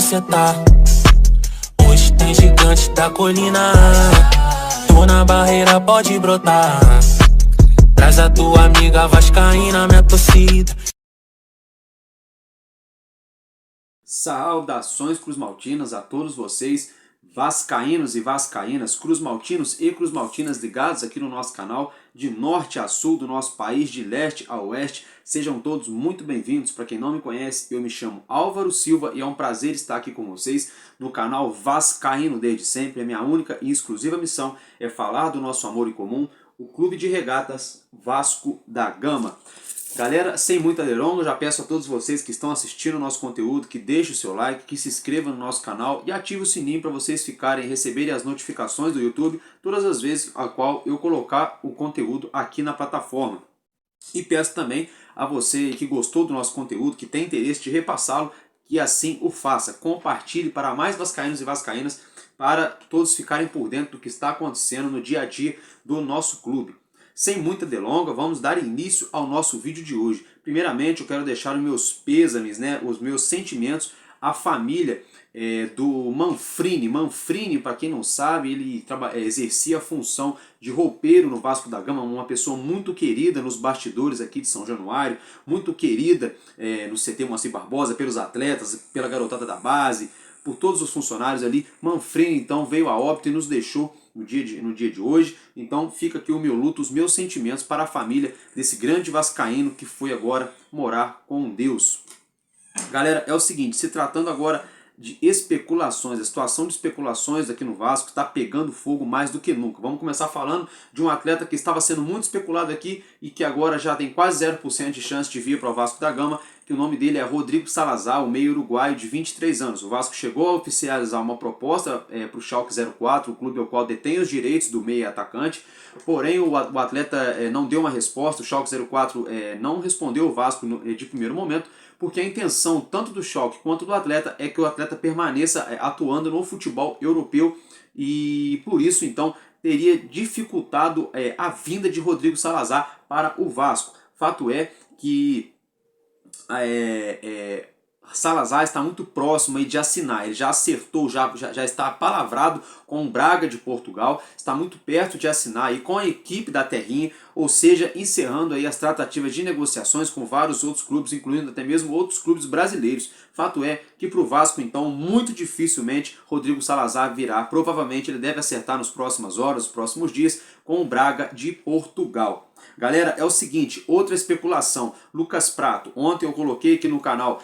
cê tá. Hoje tem gigante da colina. Tô na barreira, pode brotar. Traz a tua amiga vascaína, minha torcida. Saudações cruzmaltinas a todos vocês, vascaínos e vascaínas, cruzmaltinos e cruzmaltinas ligados aqui no nosso canal, de norte a sul do nosso país, de leste a oeste. Sejam todos muito bem-vindos. Para quem não me conhece, eu me chamo Álvaro Silva e é um prazer estar aqui com vocês no canal Vascaíno desde sempre. A minha única e exclusiva missão é falar do nosso amor em comum, o Clube de Regatas Vasco da Gama. Galera, sem muita delonga, eu já peço a todos vocês que estão assistindo o nosso conteúdo que deixem o seu like, que se inscrevam no nosso canal e ative o sininho para vocês receberem as notificações do YouTube todas as vezes a qual eu colocar o conteúdo aqui na plataforma. E peço também a você que gostou do nosso conteúdo, que tem interesse de repassá-lo, que assim o faça. Compartilhe para mais vascaínos e vascaínas, para todos ficarem por dentro do que está acontecendo no dia a dia do nosso clube. Sem muita delonga, vamos dar início ao nosso vídeo de hoje. Primeiramente, eu quero deixar os meus pêsames, os meus sentimentos à família do Manfrini. Manfrini, para quem não sabe, ele exercia a função de roupeiro no Vasco da Gama, uma pessoa muito querida nos bastidores aqui de São Januário, muito querida no CT Moacir Barbosa, pelos atletas, pela garotada da base, por todos os funcionários ali. Manfrini, então, veio a óbito e nos deixou no dia de hoje. Então fica aqui o meu luto, os meus sentimentos para a família desse grande vascaíno que foi agora morar com Deus. Galera, é o seguinte, se tratando agora de especulações, a situação de especulações aqui no Vasco está pegando fogo mais do que nunca. Vamos começar falando de um atleta que estava sendo muito especulado aqui e que agora já tem quase 0% de chance de vir para o Vasco da Gama, que o nome dele é Rodrigo Salazar, o meio uruguaio de 23 anos. O Vasco chegou a oficializar uma proposta para o Schalke 04, o clube ao qual detém os direitos do meio atacante, porém o atleta não deu uma resposta. O Schalke 04 não respondeu o Vasco de primeiro momento, porque a intenção tanto do Schalke quanto do atleta é que o atleta permaneça atuando no futebol europeu e por isso então teria dificultado a vinda de Rodrigo Salazar para o Vasco. Fato é que Salazar está muito próximo aí de assinar, ele já acertou, já está palavrado com o Braga de Portugal, está muito perto de assinar aí com a equipe da Terrinha, ou seja, encerrando aí as tratativas de negociações com vários outros clubes, incluindo até mesmo outros clubes brasileiros. Fato é que para o Vasco, então, muito dificilmente Rodrigo Salazar virá. Provavelmente ele deve acertar nas próximas horas, nos próximos dias, com o Braga de Portugal. Galera, é o seguinte, outra especulação, Lucas Prato. Ontem eu coloquei aqui no canal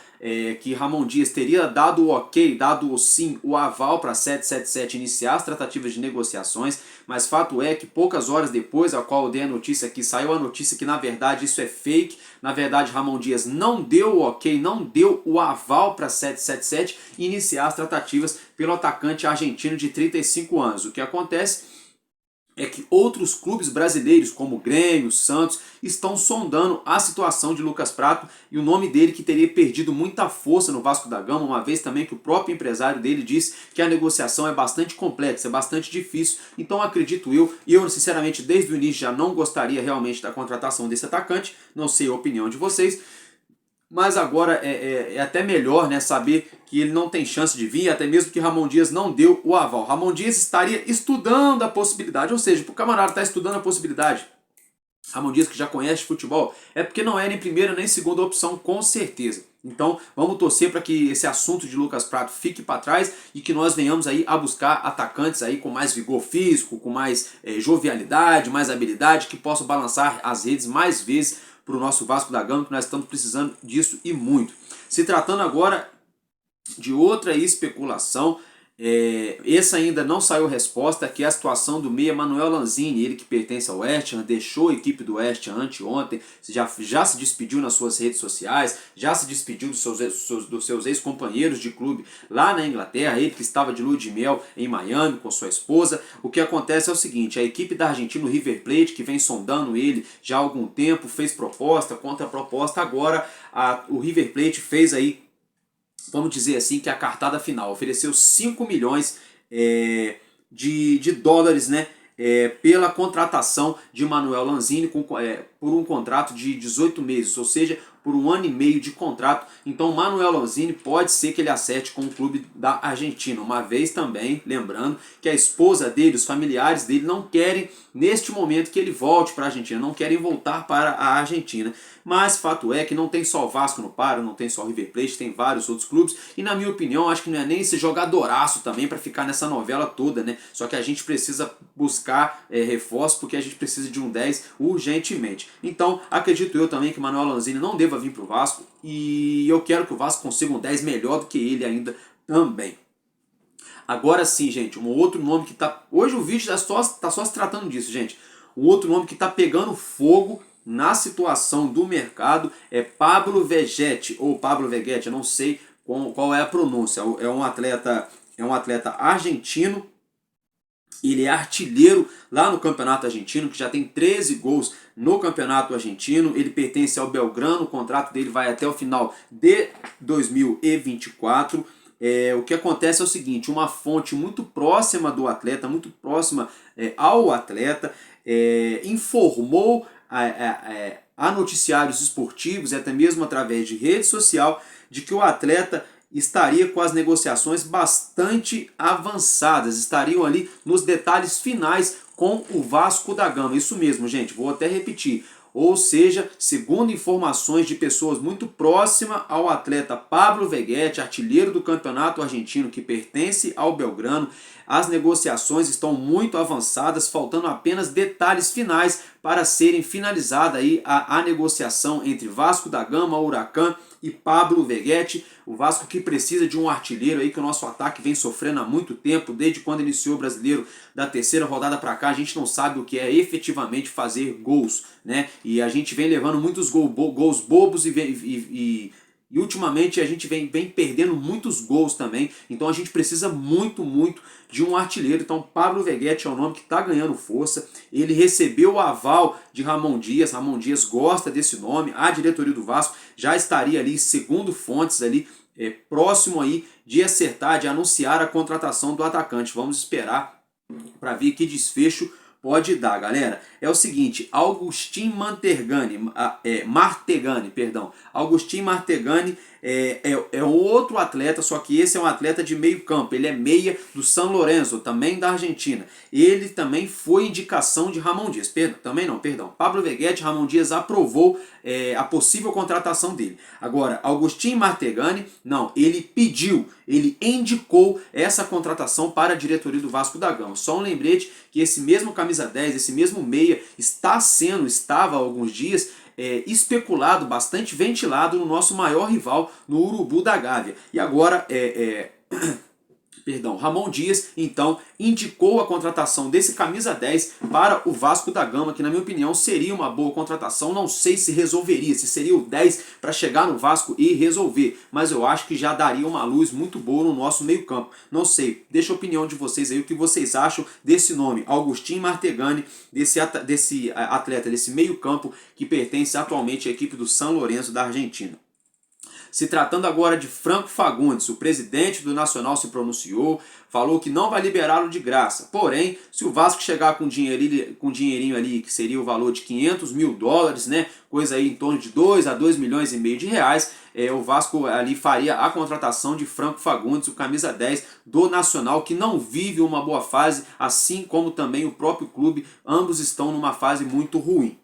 que Ramon Dias teria dado o ok, dado o sim, o aval para 777 iniciar as tratativas de negociações, mas fato é que poucas horas depois, a qual eu dei a notícia aqui, saiu a notícia que na verdade isso é fake. Na verdade, Ramon Dias não deu o ok, não deu o aval para 777 iniciar as tratativas pelo atacante argentino de 35 anos. O que acontece é que outros clubes brasileiros, como Grêmio, Santos, estão sondando a situação de Lucas Prato e o nome dele que teria perdido muita força no Vasco da Gama, uma vez também que o próprio empresário dele disse que a negociação é bastante complexa, é bastante difícil. Então acredito eu sinceramente desde o início já não gostaria realmente da contratação desse atacante, não sei a opinião de vocês, mas agora é até melhor saber que ele não tem chance de vir, até mesmo que Ramon Dias não deu o aval. Ramon Dias estaria estudando a possibilidade, ou seja, para o camarada estar estudando a possibilidade, Ramon Dias que já conhece futebol, é porque não é nem primeira nem segunda opção, com certeza. Então vamos torcer para que esse assunto de Lucas Prato fique para trás e que nós venhamos aí a buscar atacantes aí com mais vigor físico, com mais jovialidade, mais habilidade, que possam balançar as redes mais vezes para o nosso Vasco da Gama, que nós estamos precisando disso e muito. Se tratando agora de outra especulação, essa ainda não saiu resposta, que é a situação do meia Manuel Lanzini, ele que pertence ao West Ham, deixou a equipe do West Ham anteontem, já se despediu nas suas redes sociais, já se despediu dos seus ex-companheiros de clube lá na Inglaterra, ele que estava de lua de mel em Miami com sua esposa. O que acontece é o seguinte, a equipe da Argentina, o River Plate, que vem sondando ele já há algum tempo, fez proposta, contra-proposta, agora o River Plate fez aí, vamos dizer assim, que é a cartada final, ofereceu 5 milhões de dólares, pela contratação de Manuel Lanzini por um contrato de 18 meses, ou seja, por 1 ano e meio de contrato. Então o Manuel Lanzini pode ser que ele acerte com o clube da Argentina. Uma vez também, lembrando que a esposa dele, os familiares dele não querem neste momento que ele volte para a Argentina, não querem voltar para a Argentina. Mas fato é que não tem só o Vasco no páreo, não tem só o River Plate, tem vários outros clubes. E na minha opinião, acho que não é nem esse jogadoraço também para ficar nessa novela toda, né? Só que a gente precisa buscar reforço, porque a gente precisa de um 10 urgentemente. Então, acredito eu também que Manuel Lanzini não deva vir para o Vasco. E eu quero que o Vasco consiga um 10 melhor do que ele ainda também. Agora sim, gente, um outro nome que tá... Hoje o vídeo tá só se tratando disso, gente. Um outro nome que tá pegando fogo na situação do mercado é Pablo Vegetti, ou Pablo Vegetti, eu não sei qual é a pronúncia. É um atleta argentino. Ele é artilheiro lá no campeonato argentino, que já tem 13 gols no campeonato argentino. Ele pertence ao Belgrano, o contrato dele vai até o final de 2024. O que acontece é o seguinte, uma fonte muito próxima do atleta, muito próxima ao atleta, informou a noticiários esportivos e até mesmo através de rede social de que o atleta estaria com as negociações bastante avançadas, estariam ali nos detalhes finais com o Vasco da Gama. Isso mesmo, gente, vou até repetir. Ou seja, segundo informações de pessoas muito próximas ao atleta Pablo Vegetti, artilheiro do campeonato argentino que pertence ao Belgrano, as negociações estão muito avançadas, faltando apenas detalhes finais para serem finalizada aí a negociação entre Vasco da Gama, Huracan e Pablo Vegetti. O Vasco que precisa de um artilheiro aí, que o nosso ataque vem sofrendo há muito tempo, desde quando iniciou o Brasileiro da terceira rodada para cá, a gente não sabe o que é efetivamente fazer gols, né? E a gente vem levando muitos gols bobos e ultimamente a gente vem perdendo muitos gols também. Então a gente precisa muito de um artilheiro. Então Pablo Vegetti é o nome que está ganhando força. Ele recebeu o aval de Ramon Dias. Ramon Dias gosta desse nome. A diretoria do Vasco já estaria ali, segundo fontes ali, próximo aí de acertar, de anunciar a contratação do atacante. Vamos esperar para ver que desfecho pode dar, galera. É o seguinte, Augustin Martegani, é outro atleta, só que esse é um atleta de meio campo. Ele é meia do San Lorenzo, também da Argentina. Ele também foi indicação de Ramon Dias. Pablo Vegetti, Ramon Dias aprovou a possível contratação dele. Agora, Augustin Martegani, não, ele indicou essa contratação para a diretoria do Vasco da Gama. Só um lembrete que esse mesmo camisa 10, esse mesmo meia, estava há alguns dias especulado, bastante ventilado no nosso maior rival, no Urubu da Gávea. E agora Ramon Dias, então, indicou a contratação desse camisa 10 para o Vasco da Gama, que na minha opinião seria uma boa contratação. Não sei se resolveria, se seria o 10 para chegar no Vasco e resolver, mas eu acho que já daria uma luz muito boa no nosso meio campo. Não sei, deixa a opinião de vocês aí, o que vocês acham desse nome, Augustin Martegani, desse atleta, desse meio campo que pertence atualmente à equipe do San Lorenzo da Argentina. Se tratando agora de Franco Fagundes, o presidente do Nacional se pronunciou, falou que não vai liberá-lo de graça. Porém, se o Vasco chegar com um dinheirinho ali, que seria o valor de 500 mil dólares, né, coisa aí em torno de 2 a 2 milhões e meio de reais, o Vasco ali faria a contratação de Franco Fagundes, o camisa 10 do Nacional, que não vive uma boa fase, assim como também o próprio clube, ambos estão numa fase muito ruim.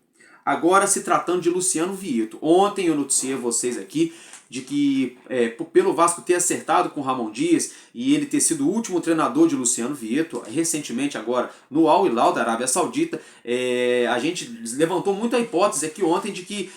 Agora, se tratando de Luciano Vieto, ontem eu noticiei a vocês aqui de que pelo Vasco ter acertado com Ramon Dias e ele ter sido o último treinador de Luciano Vieto, recentemente agora no Al Hilal da Arábia Saudita, a gente levantou muito a hipótese aqui ontem de que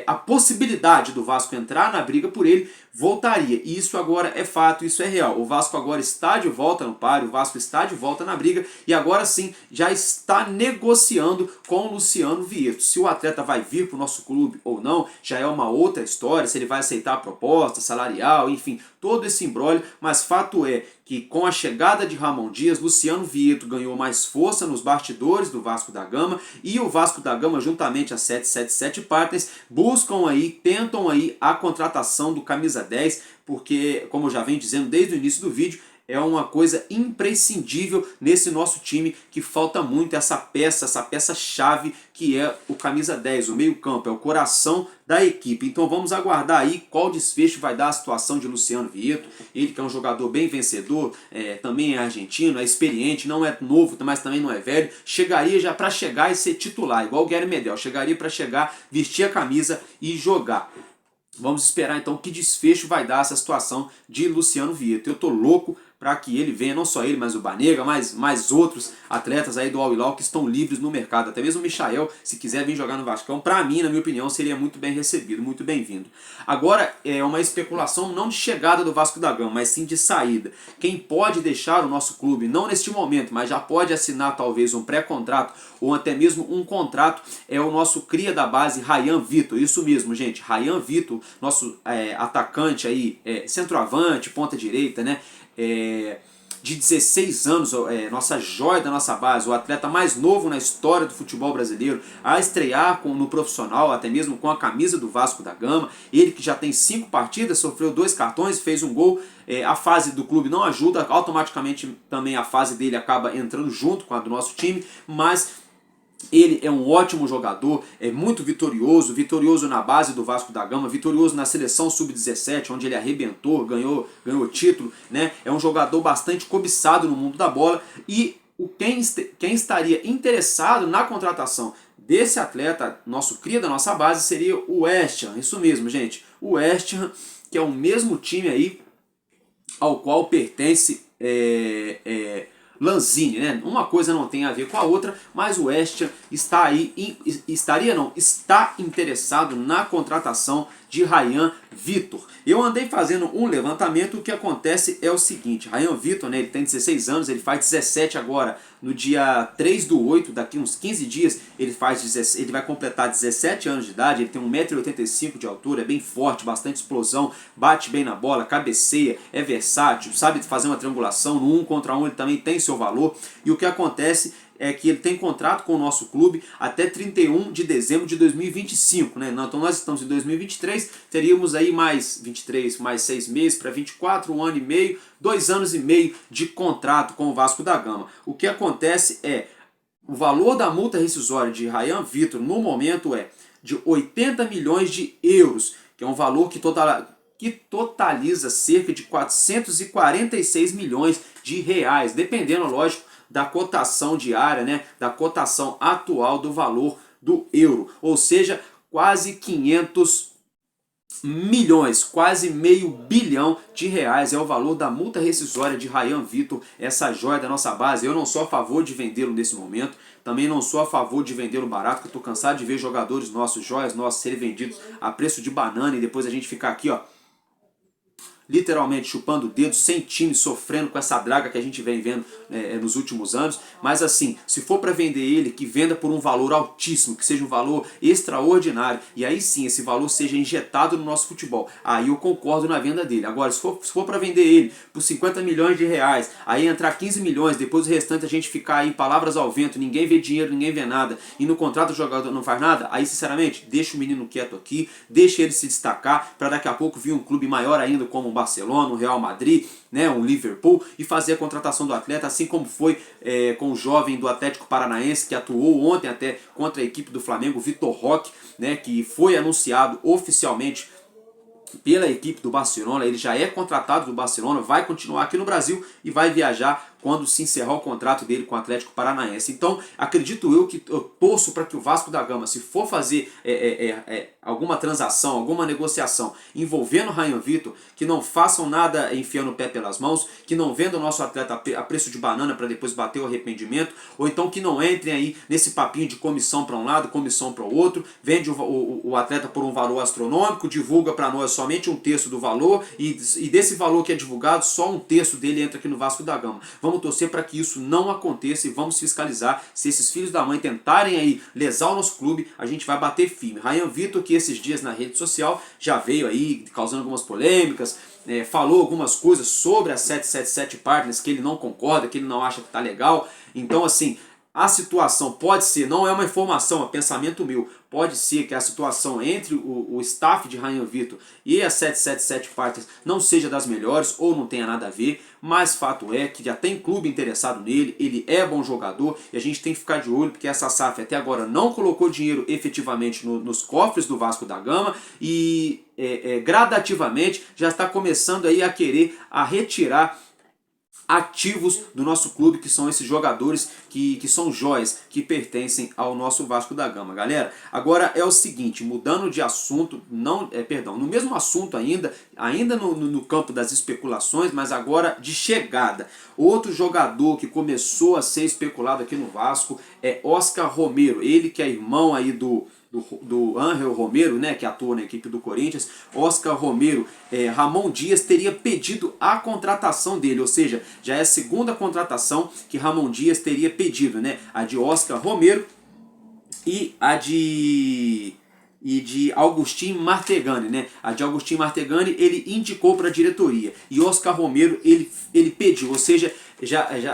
a possibilidade do Vasco entrar na briga por ele voltaria. E isso agora é fato, isso é real. O Vasco agora está de volta no páreo, o Vasco está de volta na briga e agora sim já está negociando com o Luciano Vieto. Se o atleta vai vir para o nosso clube ou não, já é uma outra história, se ele vai aceitar a proposta salarial, enfim, todo esse imbróglio, mas fato é que com a chegada de Ramon Dias, Luciano Vieto ganhou mais força nos bastidores do Vasco da Gama e o Vasco da Gama, juntamente a 777 Partners, tentam aí a contratação do camisa 10, porque, como eu já venho dizendo desde o início do vídeo, é uma coisa imprescindível nesse nosso time, que falta muito essa peça-chave que é o camisa 10, o meio-campo, é o coração da equipe. Então vamos aguardar aí qual desfecho vai dar a situação de Luciano Vieto, ele que é um jogador bem vencedor, também é argentino, é experiente, não é novo, mas também não é velho, chegaria já para chegar e ser titular, igual o Gary Medel, chegaria para chegar, vestir a camisa e jogar. Vamos esperar então que desfecho vai dar essa situação de Luciano Vieto. Eu tô louco para que ele venha, não só ele, mas o Banega, mais outros atletas aí do Al Hilal que estão livres no mercado. Até mesmo o Michael, se quiser vir jogar no Vascão, para mim, na minha opinião, seria muito bem recebido, muito bem-vindo. Agora, é uma especulação não de chegada do Vasco da Gama, mas sim de saída. Quem pode deixar o nosso clube, não neste momento, mas já pode assinar talvez um pré-contrato ou até mesmo um contrato, é o nosso cria da base, Ryan Vitor. Isso mesmo, gente, Ryan Vitor, nosso atacante aí, centroavante, ponta direita, né? De 16 anos, nossa joia da nossa base, o atleta mais novo na história do futebol brasileiro a estrear no profissional, até mesmo com a camisa do Vasco da Gama. Ele que já tem 5 partidas, sofreu 2 cartões, fez um gol. A fase do clube não ajuda, automaticamente também a fase dele acaba entrando junto com a do nosso time, mas ele é um ótimo jogador, é muito vitorioso na base do Vasco da Gama, vitorioso na seleção sub-17, onde ele arrebentou, ganhou título, né? É um jogador bastante cobiçado no mundo da bola, e quem estaria interessado na contratação desse atleta, nosso cria da nossa base, seria o West Ham. Isso mesmo, gente, o West Ham, que é o mesmo time aí ao qual pertence Lanzini, né? Uma coisa não tem a ver com a outra, mas o West Ham está interessado na contratação de Ryan Vitor. Eu andei fazendo um levantamento, o que acontece é o seguinte: Ryan Vitor, né, ele tem 16 anos, ele faz 17 agora, no dia 3/8, daqui uns 15 dias, ele vai completar 17 anos de idade, ele tem 1,85 m de altura, é bem forte, bastante explosão, bate bem na bola, cabeceia, é versátil, sabe fazer uma triangulação, no 1 contra 1 ele também tem seu valor, e o que acontece é que ele tem contrato com o nosso clube até 31 de dezembro de 2025, né? Então nós estamos em 2023, teríamos aí mais 23, mais 6 meses para 24, 1 ano e meio, 2 anos e meio de contrato com o Vasco da Gama. O que acontece é, o valor da multa rescisória de Ryan Vitor no momento é de 80 milhões de euros, que é um valor que totaliza cerca de 446 milhões de reais, dependendo, lógico, da cotação diária, né, da cotação atual do valor do euro, ou seja, quase 500 milhões, quase meio bilhão de reais é o valor da multa rescisória de Ryan Vitor, essa joia da nossa base. Eu não sou a favor de vendê-lo nesse momento, também não sou a favor de vendê-lo barato, porque eu estou cansado de ver jogadores nossos, joias nossos, serem vendidos a preço de banana e depois a gente ficar aqui, ó, literalmente chupando o dedo, sem time, sofrendo com essa draga que a gente vem vendo nos últimos anos. Mas assim, se for para vender ele, que venda por um valor altíssimo, que seja um valor extraordinário, e aí sim esse valor seja injetado no nosso futebol, aí eu concordo na venda dele. Agora, se for para vender ele por 50 milhões de reais, aí entrar 15 milhões, depois o restante a gente ficar aí palavras ao vento, ninguém vê dinheiro, ninguém vê nada, e no contrato o jogador não faz nada, aí sinceramente, deixa o menino quieto aqui, deixa ele se destacar, para daqui a pouco vir um clube maior ainda, como o Barcelona, o Real Madrid, né, o Liverpool, e fazer a contratação do atleta, assim como foi com o jovem do Atlético Paranaense, que atuou ontem até contra a equipe do Flamengo, Vitor Roque, né, que foi anunciado oficialmente pela equipe do Barcelona. Ele já é contratado do Barcelona, vai continuar aqui no Brasil e vai viajar quando se encerrar o contrato dele com o Atlético Paranaense. Então, acredito eu torço para que o Vasco da Gama, se for fazer alguma transação, alguma negociação envolvendo o Ryan Vitor, que não façam nada enfiando o pé pelas mãos, que não vendam o nosso atleta a preço de banana para depois bater o arrependimento, ou então que não entrem aí nesse papinho de comissão para um lado, comissão para o outro, vende o atleta por um valor astronômico, divulga para nós somente 1/3 do valor, e desse valor que é divulgado, só 1/3 dele entra aqui no Vasco da Gama. Vamos torcer para que isso não aconteça e vamos fiscalizar. Se esses filhos da mãe tentarem aí lesar o nosso clube, a gente vai bater firme. Ryan Vitor, que esses dias na rede social já veio aí causando algumas polêmicas, falou algumas coisas sobre a 777 Partners que ele não concorda, que ele não acha que tá legal. Então assim, a situação pode ser, não é uma informação, é pensamento meu, pode ser que a situação entre o staff de Ryan Vitor e a 777 Fighters não seja das melhores ou não tenha nada a ver, mas fato é que já tem clube interessado nele, ele é bom jogador e a gente tem que ficar de olho porque essa SAF até agora não colocou dinheiro efetivamente nos cofres do Vasco da Gama e gradativamente já está começando aí a querer retirar ativos do nosso clube, que são esses jogadores que são joias, que pertencem ao nosso Vasco da Gama, galera. Agora é o seguinte, mudando de assunto, no mesmo assunto ainda no campo das especulações, mas agora de chegada. Outro jogador que começou a ser especulado aqui no Vasco é Oscar Romero, ele que é irmão aí do Ángel Romero, né, que atua na equipe do Corinthians. Oscar Romero, Ramon Dias teria pedido a contratação dele, ou seja, já é a segunda contratação que Ramon Dias teria pedido, né, a de Oscar Romero e a de Agustin Martegani, né? A de Agustin Martegani ele indicou para a diretoria e Oscar Romero ele pediu, ou seja,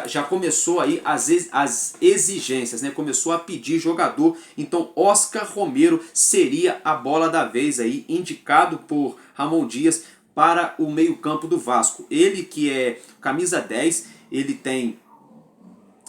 já começou aí as exigências, né? Começou a pedir jogador, então Oscar Romero seria a bola da vez aí, indicado por Ramon Dias para o meio-campo do Vasco. Ele que é camisa 10,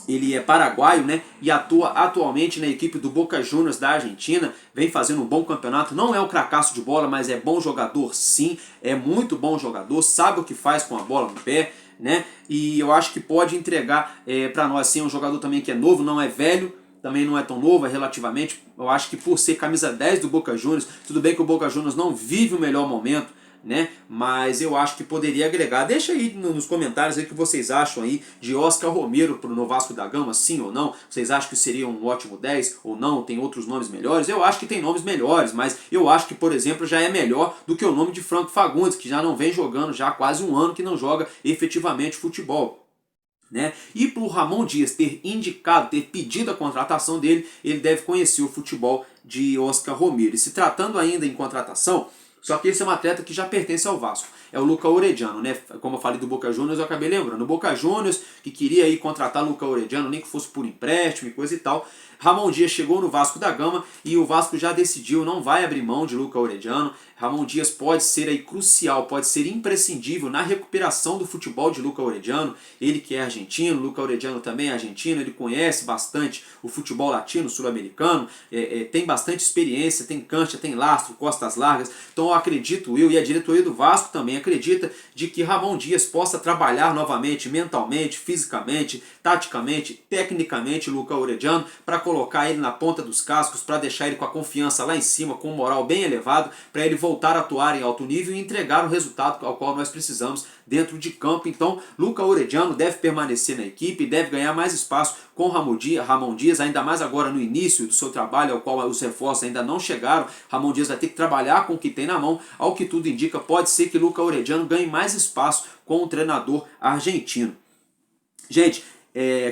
ele é paraguaio, né, e atua atualmente na equipe do Boca Juniors da Argentina, vem fazendo um bom campeonato, não é o cracaço de bola, mas é bom jogador sim, é muito bom jogador, sabe o que faz com a bola no pé, né, e eu acho que pode entregar para nós, sim, é um jogador também que é novo, não é velho, também não é tão novo, relativamente, eu acho que por ser camisa 10 do Boca Juniors, tudo bem que o Boca Juniors não vive o melhor momento, né? Mas eu acho que poderia agregar. Deixa aí nos comentários aí o que vocês acham aí de Oscar Romero no Vasco da Gama, sim ou não? Vocês acham que seria um ótimo 10 ou não? Tem outros nomes melhores? Eu acho que tem nomes melhores, mas eu acho que, por exemplo, já é melhor do que o nome de Franco Fagundes, que já não vem jogando já há quase um ano que não joga efetivamente futebol. Né? E para o Ramon Dias ter indicado, ter pedido a contratação dele, ele deve conhecer o futebol de Oscar Romero. E se tratando ainda em contratação, só que esse é um atleta que já pertence ao Vasco. É o Luca Orediano, né? Como eu falei do Boca Juniors, eu acabei lembrando. O Boca Juniors, que queria aí contratar o Luca Orediano, nem que fosse por empréstimo e coisa e tal. Ramon Dias chegou no Vasco da Gama e o Vasco já decidiu, não vai abrir mão de Luca Orediano. Ramon Dias pode ser aí crucial, pode ser imprescindível na recuperação do futebol de Luca Orediano. Ele que é argentino, Luca Orediano também é argentino, ele conhece bastante o futebol latino, sul-americano, tem bastante experiência, tem cancha, tem lastro, costas largas. Então eu acredito, e a diretoria do Vasco também acredita, de que Ramon Dias possa trabalhar novamente, mentalmente, fisicamente, taticamente, tecnicamente, Luca Orediano, para colocar ele na ponta dos cascos, para deixar ele com a confiança lá em cima, com um moral bem elevado, para ele voltar a atuar em alto nível e entregar o resultado ao qual nós precisamos dentro de campo. Então, Luca Orediano deve permanecer na equipe, deve ganhar mais espaço com Ramon Dias, ainda mais agora no início do seu trabalho, ao qual os reforços ainda não chegaram. Ramon Dias vai ter que trabalhar com o que tem na mão. Ao que tudo indica, pode ser que Luca Orediano ganhe mais espaço com o treinador argentino. Gente,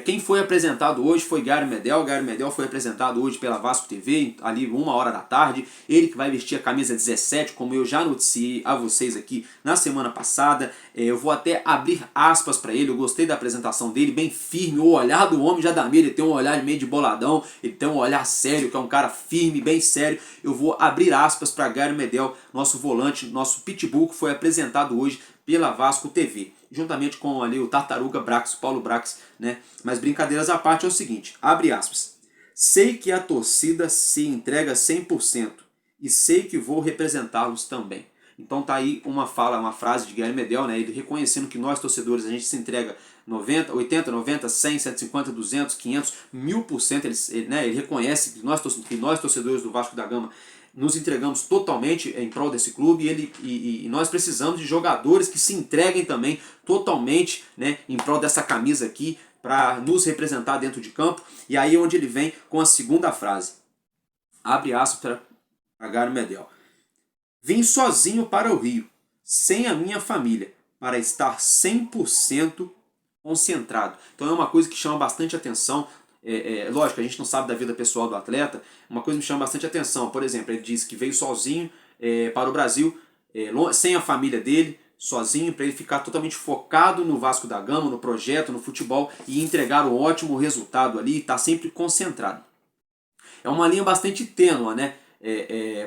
quem foi apresentado hoje foi Gary Medel. Gary Medel foi apresentado hoje pela Vasco TV, ali 1h da tarde. Ele que vai vestir a camisa 17, como eu já noticiei a vocês aqui na semana passada. Eu vou até abrir aspas para ele, eu gostei da apresentação dele, bem firme. O olhar do homem já dá medo, ele tem um olhar meio de boladão, ele tem um olhar sério, que é um cara firme, bem sério. Eu vou abrir aspas para Gary Medel, nosso volante, nosso pitbull, que foi apresentado hoje pela Vasco TV, juntamente com ali o Tartaruga Brax, Paulo Brax, né? Mas brincadeiras à parte, é o seguinte, abre aspas. Sei que a torcida se entrega 100% e sei que vou representá-los também. Então tá aí uma frase de Guilherme Medel, né? Ele reconhecendo que nós torcedores, a gente se entrega 90, 80, 90, 100, 150, 200, 500, 1000%, ele reconhece que nós torcedores do Vasco da Gama nos entregamos totalmente em prol desse clube e nós precisamos de jogadores que se entreguem também totalmente, né, em prol dessa camisa aqui, para nos representar dentro de campo. E aí é onde ele vem com a segunda frase. Abre aspas para Gary Medel. Vim sozinho para o Rio, sem a minha família, para estar 100% concentrado. Então é uma coisa que chama bastante atenção. Lógico, a gente não sabe da vida pessoal do atleta, uma coisa me chama bastante atenção. Por exemplo, ele diz que veio sozinho para o Brasil, sem a família dele, sozinho, para ele ficar totalmente focado no Vasco da Gama, no projeto, no futebol e entregar um ótimo resultado ali e estar sempre concentrado. É uma linha bastante tênua, né?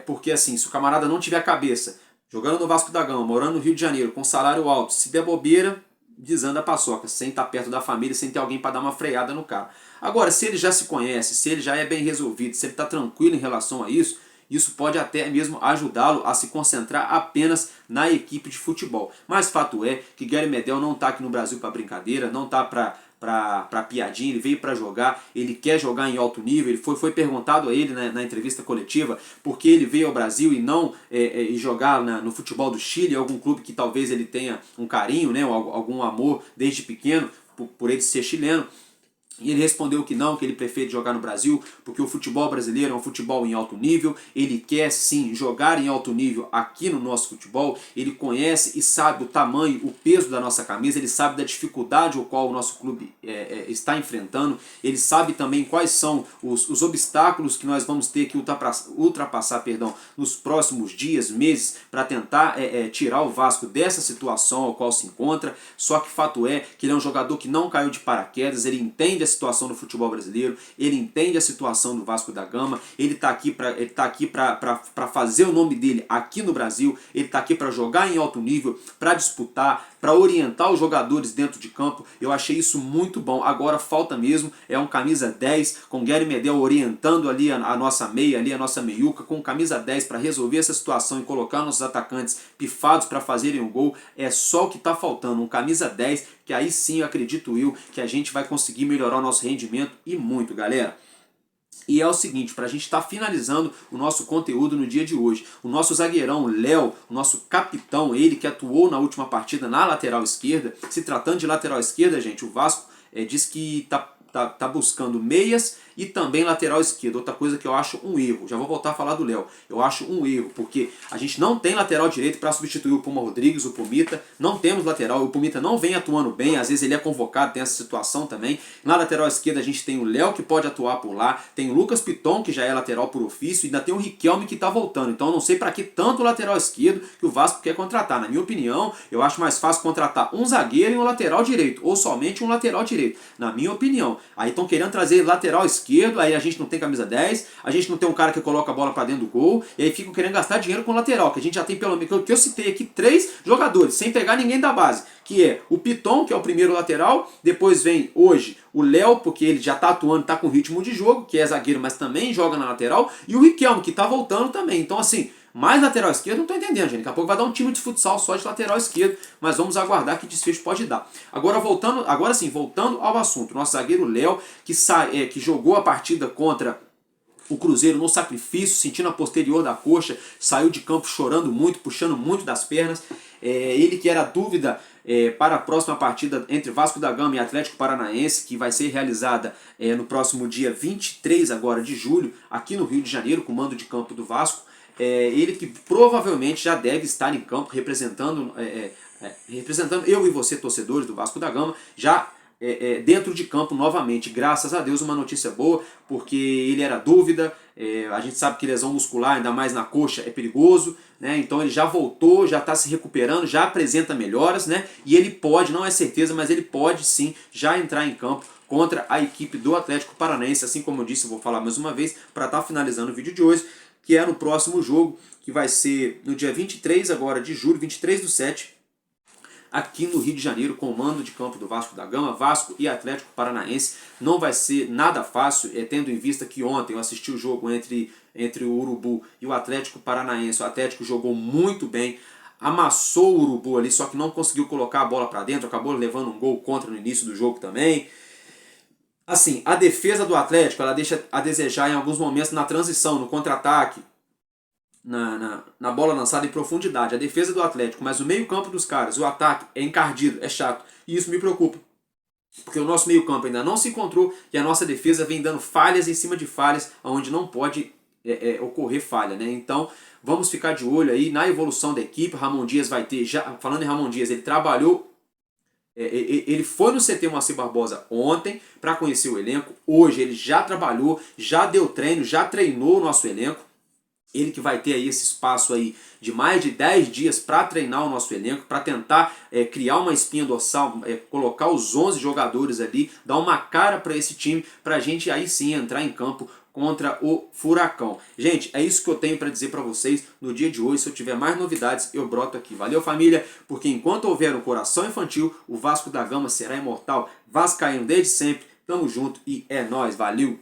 Porque assim, se o camarada não tiver cabeça, jogando no Vasco da Gama, morando no Rio de Janeiro, com salário alto, se der bobeira, desanda a paçoca, sem estar perto da família, sem ter alguém para dar uma freada no cara. Agora, se ele já se conhece, se ele já é bem resolvido, se ele está tranquilo em relação a isso, isso pode até mesmo ajudá-lo a se concentrar apenas na equipe de futebol. Mas fato é que Gary Medel não está aqui no Brasil para brincadeira, não está para piadinha, ele veio para jogar, ele quer jogar em alto nível. Ele foi perguntado a ele na entrevista coletiva porque ele veio ao Brasil e não jogar no futebol do Chile, algum clube que talvez ele tenha um carinho, né, algum amor desde pequeno por ele ser chileno. E ele respondeu que não, que ele prefere jogar no Brasil, porque o futebol brasileiro é um futebol em alto nível, ele quer sim jogar em alto nível aqui no nosso futebol, ele conhece e sabe o tamanho, o peso da nossa camisa, ele sabe da dificuldade ao qual o nosso clube está enfrentando, ele sabe também quais são os obstáculos que nós vamos ter que ultrapassar nos próximos dias, meses, para tentar tirar o Vasco dessa situação ao qual se encontra. Só que fato é que ele é um jogador que não caiu de paraquedas, ele entende a situação do futebol brasileiro, ele entende a situação do Vasco da Gama, ele está aqui para fazer o nome dele aqui no Brasil, ele está aqui para jogar em alto nível, para disputar, para orientar os jogadores dentro de campo. Eu achei isso muito bom. Agora falta mesmo um camisa 10, com Gary Medel orientando ali a nossa meia, ali a nossa meiuca, com camisa 10 para resolver essa situação e colocar nossos atacantes pifados para fazerem um gol. É só o que está faltando, um camisa 10, que aí sim, acredito eu, que a gente vai conseguir melhorar o nosso rendimento e muito, galera. E é o seguinte, para a gente estar finalizando o nosso conteúdo no dia de hoje, o nosso zagueirão Léo, o nosso capitão, ele que atuou na última partida na lateral esquerda. Se tratando de lateral esquerda, gente, o Vasco diz que tá buscando meias e também lateral esquerdo. Outra coisa que eu acho um erro, já vou voltar a falar do Léo, eu acho um erro, porque a gente não tem lateral direito para substituir o Puma Rodrigues, o Pumita, não temos lateral, o Pumita não vem atuando bem, às vezes ele é convocado, tem essa situação também. Na lateral esquerda a gente tem o Léo, que pode atuar por lá, tem o Lucas Piton, que já é lateral por ofício, e ainda tem o Riquelme, que está voltando. Então eu não sei para que tanto lateral esquerdo que o Vasco quer contratar. Na minha opinião, eu acho mais fácil contratar um zagueiro e um lateral direito, ou somente um lateral direito, na minha opinião. Aí estão querendo trazer lateral esquerdo, aí a gente não tem camisa 10, a gente não tem um cara que coloca a bola para dentro do gol, e aí ficam querendo gastar dinheiro com lateral, que a gente já tem pelo menos, que eu citei aqui, 3 jogadores, sem pegar ninguém da base, que é o Piton, que é o primeiro lateral, depois vem hoje o Léo, porque ele já está atuando, está com ritmo de jogo, que é zagueiro, mas também joga na lateral, e o Riquelme, que está voltando também. Então assim, mais lateral esquerdo, não estou entendendo, gente. Daqui a pouco vai dar um time de futsal só de lateral esquerdo, mas vamos aguardar que desfecho pode dar. Agora voltando ao assunto, nosso zagueiro Léo, que jogou a partida contra o Cruzeiro no sacrifício, sentindo a posterior da coxa, saiu de campo chorando muito, puxando muito das pernas. Ele que era dúvida para a próxima partida entre Vasco da Gama e Atlético Paranaense, que vai ser realizada no próximo dia 23 agora de julho, aqui no Rio de Janeiro, com o mando de campo do Vasco. Ele que provavelmente já deve estar em campo representando eu e você, torcedores do Vasco da Gama, já dentro de campo novamente. Graças a Deus, uma notícia boa, porque ele era dúvida. A gente sabe que lesão muscular, ainda mais na coxa, é perigoso, né? Então ele já voltou, já está se recuperando, já apresenta melhoras, né? E ele pode, não é certeza, mas ele pode sim já entrar em campo contra a equipe do Atlético Paranaense. Assim como eu disse, eu vou falar mais uma vez para estar finalizando o vídeo de hoje, que é no próximo jogo, que vai ser no dia 23 agora de julho, 23/7, aqui no Rio de Janeiro, com o mando de campo do Vasco da Gama, Vasco e Atlético Paranaense. Não vai ser nada fácil, tendo em vista que ontem eu assisti o jogo entre o Urubu e o Atlético Paranaense. O Atlético jogou muito bem, amassou o Urubu ali, só que não conseguiu colocar a bola para dentro, acabou levando um gol contra no início do jogo também. Assim, a defesa do Atlético, ela deixa a desejar em alguns momentos na transição, no contra-ataque, na bola lançada em profundidade. A defesa do Atlético, mas o meio-campo dos caras, o ataque é encardido, é chato. E isso me preocupa, porque o nosso meio-campo ainda não se encontrou e a nossa defesa vem dando falhas em cima de falhas, onde não pode ocorrer falha, né? Então vamos ficar de olho aí na evolução da equipe. Ramon Dias vai ter, já falando em Ramon Dias, ele trabalhou. Ele foi no CT Moacir Barbosa ontem para conhecer o elenco. Hoje ele já trabalhou, já deu treino, já treinou o nosso elenco. Ele que vai ter aí esse espaço aí de mais de 10 dias para treinar o nosso elenco, para tentar criar uma espinha dorsal, colocar os 11 jogadores ali, dar uma cara para esse time, para a gente aí sim entrar em campo contra o Furacão. Gente, é isso que eu tenho para dizer para vocês no dia de hoje. Se eu tiver mais novidades, eu broto aqui. Valeu, família, porque enquanto houver um coração infantil, o Vasco da Gama será imortal. Vascaíno desde sempre, tamo junto e é nóis, valeu!